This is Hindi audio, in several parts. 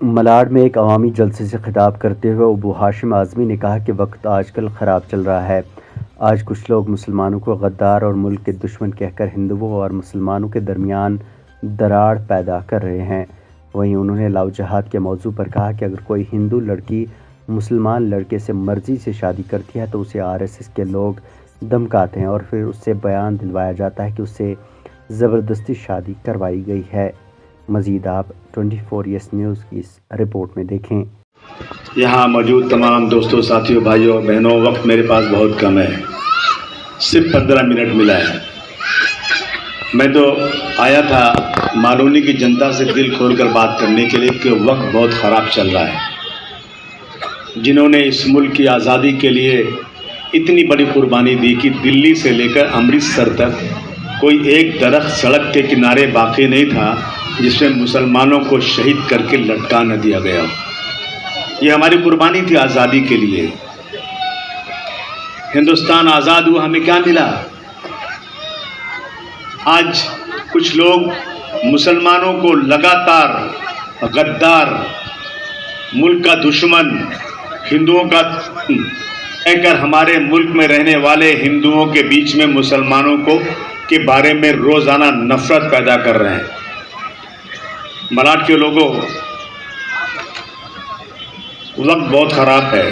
मलाड में एक अवामी जलसे से खिताब करते हुए अबू हाशिम आज़मी ने कहा कि वक्त आजकल ख़राब चल रहा है। आज कुछ लोग मुसलमानों को गद्दार और मुल्क के दुश्मन कहकर हिंदुओं और मुसलमानों के दरमियान दरार पैदा कर रहे हैं। वहीं उन्होंने लव जहाद के मौजू पर कहा कि अगर कोई हिंदू लड़की मुसलमान लड़के से मर्जी से शादी करती है तो उसे RSS के लोग धमकाते हैं और फिर उससे बयान दिलवाया जाता है कि उससे ज़बरदस्ती शादी करवाई गई है। मज़ीद आप 24 न्यूज़ की इस रिपोर्ट में देखें। यहाँ मौजूद तमाम दोस्तों, साथियों, भाइयों, बहनों, वक्त मेरे पास बहुत कम है, सिर्फ 15 मिनट मिला है। मैं तो आया था मालूनी की जनता से दिल खोलकर बात करने के लिए कि वक्त बहुत ख़राब चल रहा है। जिन्होंने इस मुल्क की आज़ादी के लिए इतनी बड़ी कुर्बानी दी कि दिल्ली से लेकर अमृतसर तक कोई एक दरख्त सड़क के किनारे बाकी नहीं था जिसमें मुसलमानों को शहीद करके लटका न दिया गया। ये हमारी कुर्बानी थी आज़ादी के लिए। हिंदुस्तान आज़ाद हुआ, हमें क्या मिला? आज कुछ लोग मुसलमानों को लगातार गद्दार, मुल्क का दुश्मन, हिंदुओं का कहकर हमारे मुल्क में रहने वाले हिंदुओं के बीच में मुसलमानों को के बारे में रोज़ाना नफरत पैदा कर रहे हैं। मलाड के लोगों, वक्त बहुत ख़राब है।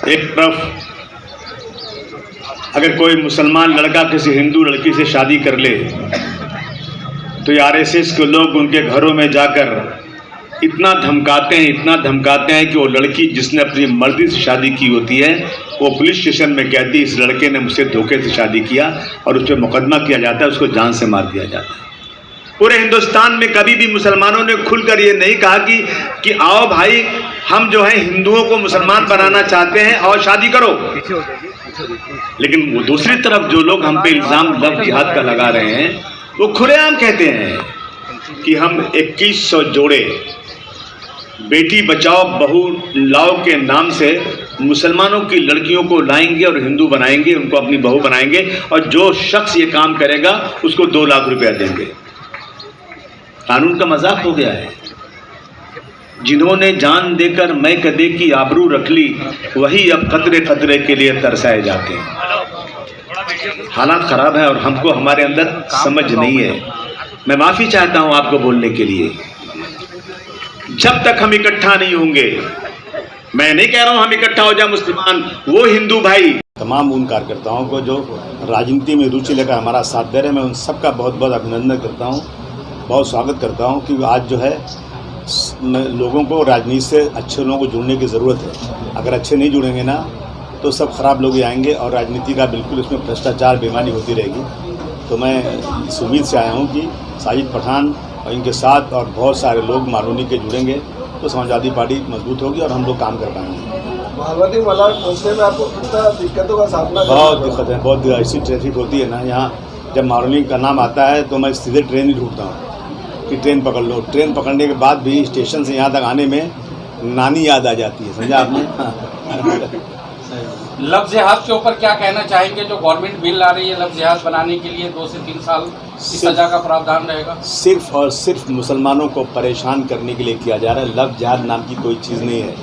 एक तरफ अगर कोई मुसलमान लड़का किसी हिंदू लड़की से शादी कर ले तो ये RSS के लोग उनके घरों में जाकर इतना धमकाते हैं कि वो लड़की जिसने अपनी मर्जी से शादी की होती है वो पुलिस स्टेशन में कहती है इस लड़के ने मुझसे धोखे से शादी किया, और उस पर मुकदमा किया जाता है, उसको जान से मार दिया जाता है। पूरे हिंदुस्तान में कभी भी मुसलमानों ने खुलकर ये नहीं कहा कि आओ भाई, हम जो है हिंदुओं को मुसलमान बनाना चाहते हैं और शादी करो। लेकिन वो दूसरी तरफ जो लोग हम पे इल्ज़ाम लव जिहाद का लगा रहे हैं वो खुलेआम कहते हैं कि हम 2100 जोड़े बेटी बचाओ बहू लाओ के नाम से मुसलमानों की लड़कियों को लाएंगे और हिंदू बनाएंगे, उनको अपनी बहू बनाएंगे, और जो शख्स ये काम करेगा उसको 2 लाख रुपया देंगे। कानून का मजाक हो गया है। जिन्होंने जान देकर मैं कदे की आबरू रख ली वही अब खतरे खतरे के लिए तरसाए जाते हैं। हालात खराब है और हमको हमारे अंदर समझ नहीं है। मैं माफ़ी चाहता हूं आपको बोलने के लिए। जब तक हम इकट्ठा नहीं होंगे, मैं नहीं कह रहा हूं हम इकट्ठा हो जाए मुसलमान, वो हिंदू भाई, तमाम उन कार्यकर्ताओं को जो राजनीति में रुचि लेकर हमारा साथ दे रहे हैं, मैं उन सबका बहुत बहुत अभिनंदन करता हूं, बहुत स्वागत करता हूं कि आज जो है लोगों को राजनीति से अच्छे लोगों को जुड़ने की ज़रूरत है। अगर अच्छे नहीं जुड़ेंगे ना तो सब खराब लोग ही आएंगे और राजनीति का बिल्कुल इसमें भ्रष्टाचार बेईमानी होती रहेगी। तो मैं इस उम्मीद से आया हूँ कि साजिद पठान और इनके साथ और बहुत सारे लोग मालूनी के जुड़ेंगे तो समाजवादी पार्टी मजबूत होगी और हम लोग काम कर पाएंगे। मलाड पहुंचने में आपको कितना दिक्कतों का सामना? बहुत दिक्कत है, बहुत ऐसी ट्रैफिक होती है ना यहाँ। जब मालूनी का नाम आता है तो मैं सीधे ट्रेन ही ढूंढता हूँ कि ट्रेन पकड़ लो। ट्रेन पकड़ने के बाद भी स्टेशन से यहाँ तक आने में नानी याद आ जाती है, समझा आपने? लव जिहाद के ऊपर क्या कहना चाहेंगे? जो गवर्नमेंट बिल ला रही है लव जिहाद बनाने के लिए 2 से 3 साल की सजा का प्रावधान रहेगा। सिर्फ और सिर्फ मुसलमानों को परेशान करने के लिए किया जा रहा है। लव जिहाद नाम की कोई चीज़ नहीं है।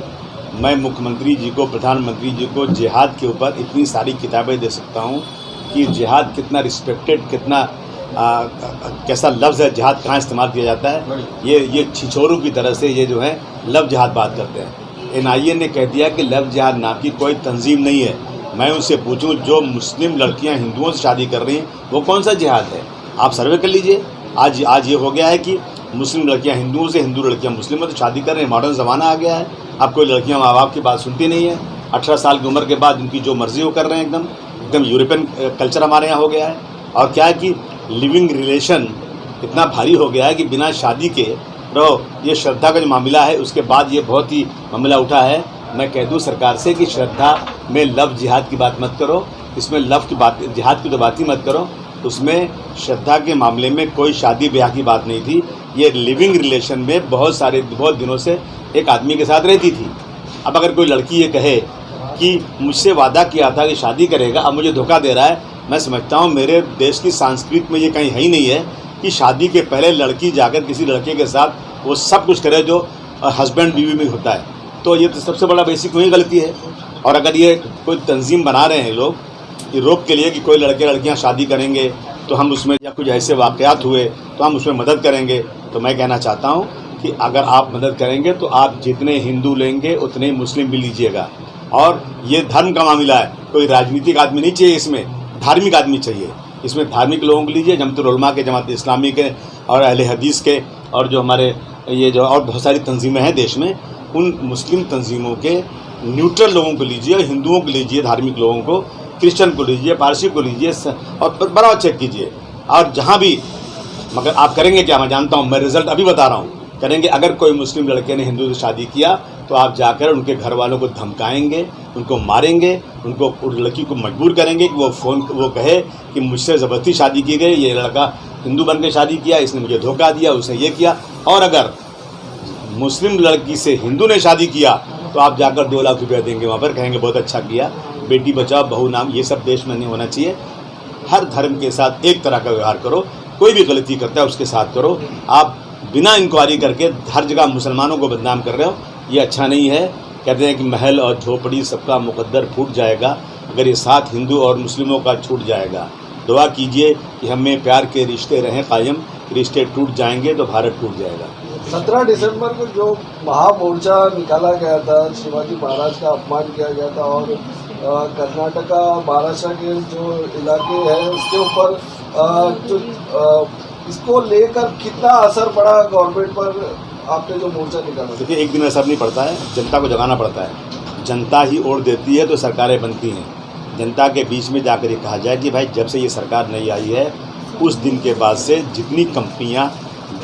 मैं मुख्यमंत्री जी को, प्रधानमंत्री जी को जिहाद के ऊपर इतनी सारी किताबें दे सकता हूँ कि जिहाद कितना रिस्पेक्टेड, कितना कैसा लफ्ज़ है, जिहाद कहाँ इस्तेमाल किया जाता है। ये छिछोरों की तरह से ये जो है लव जिहाद बात करते हैं। NIA ने कह दिया कि लव जिहाद नाम की कोई तंजीम नहीं है। मैं उनसे पूछूं जो मुस्लिम लड़कियां हिंदुओं से शादी कर रही हैं वो कौन सा जिहाद है? आप सर्वे कर लीजिए। आज ये हो गया है कि मुस्लिम लड़कियां हिंदुओं से, हिंदू लड़कियां मुस्लिमों से शादी कर रहे हैं। मॉडर्न ज़माना आ गया है। अब कोई लड़कियां माँ बाप की बात सुनती नहीं है। 18 साल की उम्र के बाद उनकी जो मर्ज़ी वो कर रहे हैं। एकदम यूरोपियन कल्चर हमारे यहाँ हो गया है। और क्या है कि लिविंग रिलेशन इतना भारी हो गया है कि बिना शादी के रहो। ये श्रद्धा का जो मामला है उसके बाद ये बहुत ही मामला उठा है। मैं कह दूं सरकार से कि श्रद्धा में लव जिहाद की बात मत करो, इसमें लव की बात, जिहाद की तो बात ही मत करो। उसमें श्रद्धा के मामले में कोई शादी ब्याह की बात नहीं थी। ये लिविंग रिलेशन में बहुत दिनों से एक आदमी के साथ रहती थी। अब अगर कोई लड़की ये कहे कि मुझसे वादा किया था कि शादी करेगा, अब मुझे धोखा दे रहा है, मैं समझता हूँ मेरे देश की संस्कृति में ये कहीं है ही नहीं है कि शादी के पहले लड़की जाकर किसी लड़के के साथ वो सब कुछ करे जो हस्बैंड बीवी में होता है। तो ये तो सबसे बड़ा बेसिक वही गलती है। और अगर ये कोई तंजीम बना रहे हैं लोग यूरोप के लिए कि कोई लड़के लड़कियां शादी करेंगे तो हम उसमें, या कुछ ऐसे वाक़यात हुए तो हम उसमें मदद करेंगे, तो मैं कहना चाहता हूं कि अगर आप मदद करेंगे तो आप जितने हिंदू लेंगे उतने मुस्लिम भी लीजिएगा। और ये धर्म का मामला है, कोई राजनीतिक आदमी नहीं चाहिए इसमें, धार्मिक आदमी चाहिए इसमें। धार्मिक लोगों को लीजिए, जमात उलमा के, जमात इस्लामी के और अहले हदीस के, और जो हमारे ये जो और बहुत सारी तंजीमें हैं देश में, उन मुस्लिम तंजीमों के न्यूट्रल लोगों को लीजिए, हिंदुओं को लीजिए, धार्मिक लोगों को, क्रिश्चियन को लीजिए, पारसी को लीजिए और बराबर चेक कीजिए। और जहाँ भी, मगर आप करेंगे क्या, मैं जानता हूँ, मैं रिजल्ट अभी बता रहा हूँ, करेंगे। अगर कोई मुस्लिम लड़के ने हिंदू से शादी किया तो आप जाकर उनके घर वालों को धमकाएंगे, उनको मारेंगे, उनको उस लड़की को मजबूर करेंगे कि वो कहे कि मुझसे ज़बरदस्ती शादी की गई, ये लड़का हिंदू बन के शादी किया, इसने मुझे धोखा दिया, उसने ये किया। और अगर मुस्लिम लड़की से हिंदू ने शादी किया तो आप जाकर 2 लाख रुपया देंगे वहाँ पर, कहेंगे बहुत अच्छा किया। बेटी बचाओ बहू नाम, ये सब देश में नहीं होना चाहिए। हर धर्म के साथ एक तरह का व्यवहार करो, कोई भी गलती करता है उसके साथ करो। आप बिना इंक्वायरी करके हर जगह मुसलमानों को बदनाम कर रहे हो, ये अच्छा नहीं है। कहते हैं कि महल और झोपड़ी सबका मुकद्दर फूट जाएगा अगर ये साथ हिंदू और मुस्लिमों का छूट जाएगा। दुआ कीजिए कि हमें प्यार के रिश्ते रहें कायम, रिश्ते टूट जाएंगे तो भारत टूट जाएगा। 17 दिसंबर को जो महामोर्चा निकाला गया था, शिवाजी महाराज का अपमान किया गया था, और कर्नाटका महाराष्ट्र के जो इलाके हैं उसके ऊपर इसको लेकर कितना असर पड़ा गवर्नमेंट पर, आपने जो मोर्चा निकाला? देखिए, एक दिन असर नहीं पड़ता है, जनता को जगाना पड़ता है। जनता ही ओढ़ देती है तो सरकारें बनती हैं। जनता के बीच में जाकर ये कहा जाए कि भाई जब से ये सरकार नहीं आई है उस दिन के बाद से जितनी कंपनियां,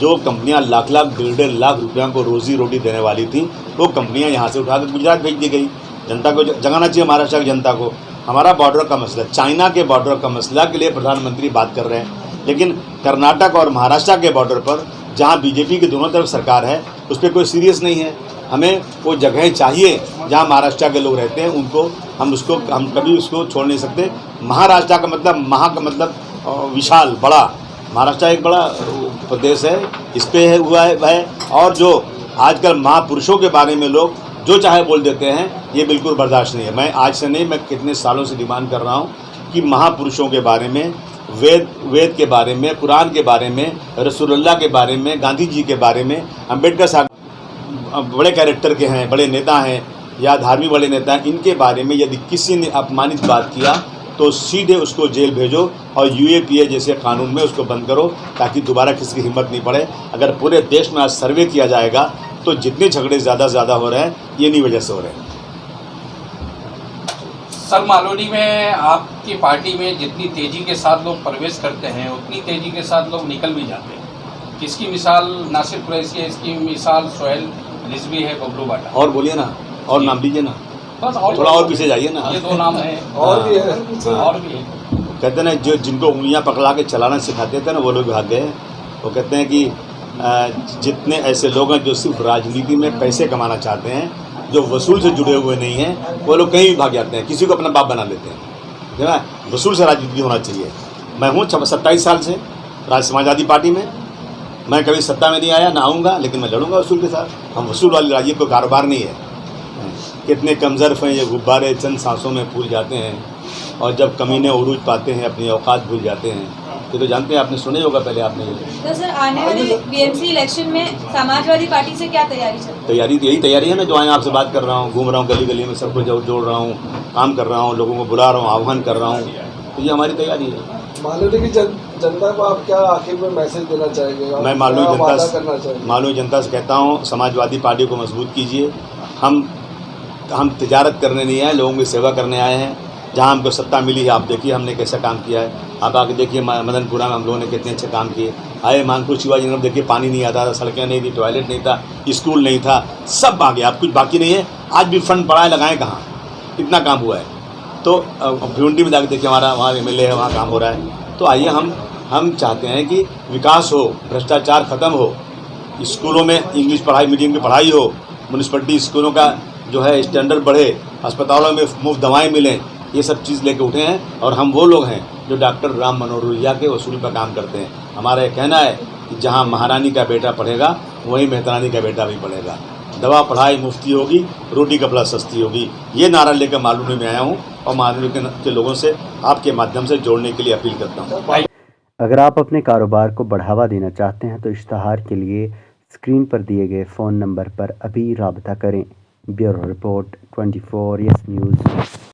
जो कंपनियां लाख 1.5 लाख रुपया को रोजी रोटी देने वाली थी, वो कंपनियां यहाँ से उठाकर गुजरात भेज दी गई। जनता को जगाना चाहिए, महाराष्ट्र की जनता को। हमारा बॉर्डर का मसला, चाइना के बॉर्डर का मसला के लिए प्रधानमंत्री बात कर रहे हैं, लेकिन कर्नाटक और महाराष्ट्र के बॉर्डर पर जहाँ बीजेपी की दोनों तरफ सरकार है उस पर कोई सीरियस नहीं है। हमें वो जगहें चाहिए जहाँ महाराष्ट्र के लोग रहते हैं, उनको हम कभी उसको छोड़ नहीं सकते। महाराष्ट्र का मतलब, महा का मतलब विशाल, बड़ा। महाराष्ट्र एक बड़ा प्रदेश है, इस पे है हुआ है। और जो आजकल महापुरुषों के बारे में लोग जो चाहे बोल देते हैं, ये बिल्कुल बर्दाश्त नहीं है। मैं आज से नहीं, मैं कितने सालों से डिमांड कर रहा हूँ कि महापुरुषों के बारे में, वेद के बारे में, कुरान के बारे में, रसूलुल्लाह के बारे में, गांधी जी के बारे में, अम्बेडकर साहब बड़े कैरेक्टर के हैं, बड़े नेता हैं या धार्मिक बड़े नेता हैं, इनके बारे में यदि किसी ने अपमानित बात किया तो सीधे उसको जेल भेजो और UAPA जैसे कानून में उसको बंद करो, ताकि दोबारा किसी की हिम्मत नहीं पड़े। अगर पूरे देश में आज सर्वे किया जाएगा तो जितने झगड़े ज़्यादा हो रहे हैं ये इन्हीं वजह से हो रहे हैं। सर, मालौनी में आपकी पार्टी में जितनी तेजी के साथ लोग प्रवेश करते हैं उतनी तेजी के साथ लोग निकल भी जाते हैं। इसकी मिसाल नासिर कुरैशी है, इसकी मिसाल सोहेल रिजवी है, बबलू बाटा। और बोलिए ना, और नाम लीजिए ना, बस और थोड़ा और पीछे जाइए ना। ये 2 नाम हैं, और भी है, और भी है। कहते हैं जो जिनको उंगलियां पकड़ा के चलाना सिखाते थे ना, वो लोग भाग गए। वो कहते हैं कि जितने ऐसे लोग हैं जो सिर्फ राजनीति में पैसे कमाना चाहते हैं, जो वसूल से जुड़े हुए नहीं हैं, वो लोग कहीं भी भाग जाते हैं, किसी को अपना बाप बना लेते हैं। है ना, वसूल से राजनीति होना चाहिए। मैं हूँ 27 साल से समाजवादी पार्टी में, मैं कभी सत्ता में नहीं आया, ना आऊँगा, लेकिन मैं लड़ूंगा वसूल के साथ। हम वसूल वाली राजनीति कोई कारोबार नहीं है। कितने कमज़र्फ हैं ये गुब्बारे, चंद सांसों में फूल जाते हैं, और जब कमीने उरूज पाते हैं अपनी औकात भूल जाते हैं। ये तो जानते हैं, आपने सुने होगा पहले आपने। तो सर, आने वाले BMC इलेक्शन में समाजवादी पार्टी से क्या तैयारी चल रही है? तैयारी तो यही तैयारी है ना, जो आए आपसे बात कर रहा हूँ, घूम रहा हूँ गली गली में, सबको जोड़ रहा हूँ, काम कर रहा हूँ, लोगों को बुला रहा हूँ, आह्वान कर रहा हूँ। तो ये हमारी तैयारी है। मालौनी की जनता को आप क्या आखिर में मैसेज देना चाहेंगे? मैं मालौनी जनता से कहता हूँ, समाजवादी पार्टी को मजबूत कीजिए। हम तिजारत करने नहीं आए, लोगों की सेवा करने आए हैं। जहाँ हमको सत्ता मिली है, आप देखिए हमने कैसा काम किया है। आप आके देखिए मदनपुरा में हम लोगों ने कितने अच्छे काम किए। आए मानपुर शिवाजी नगर, देखिए पानी नहीं आता था, सड़कें नहीं थी, टॉयलेट नहीं था, स्कूल नहीं था, सब आ गया। अब कुछ बाकी नहीं है। आज भी फंड पड़ा है, लगाएं कहाँ, इतना काम हुआ है। तो भिवंडी में जाकर देखिए, हमारा वहाँ MLA है, वहाँ काम हो रहा है। तो आइए, हम चाहते हैं कि विकास हो, भ्रष्टाचार ख़त्म हो, स्कूलों में इंग्लिश पढ़ाई, मीडियम की पढ़ाई हो, म्यूनसिपलिटी स्कूलों का जो है स्टैंडर्ड बढ़े, अस्पतालों में मुफ्त दवाएं मिलें। ये सब चीज़ लेके उठे हैं, और हम वो लोग हैं जो डॉक्टर राम मनोहर लोहिया के वसूल पर काम करते हैं। हमारा यह कहना है कि जहाँ महारानी का बेटा पढ़ेगा वहीं मेहतरानी का बेटा भी पढ़ेगा। दवा पढ़ाई मुफ्ती होगी, रोटी कपड़ा सस्ती होगी। ये नारा लेकर मालूनी में आया हूँ और मालूनी के लोगों से आपके माध्यम से जोड़ने के लिए अपील करता हूँ। अगर आप अपने कारोबार को बढ़ावा देना चाहते हैं तो इश्तहार के लिए स्क्रीन पर दिए गए फ़ोन नंबर पर अभी राब्ता करें। Bureau report 24 yes news.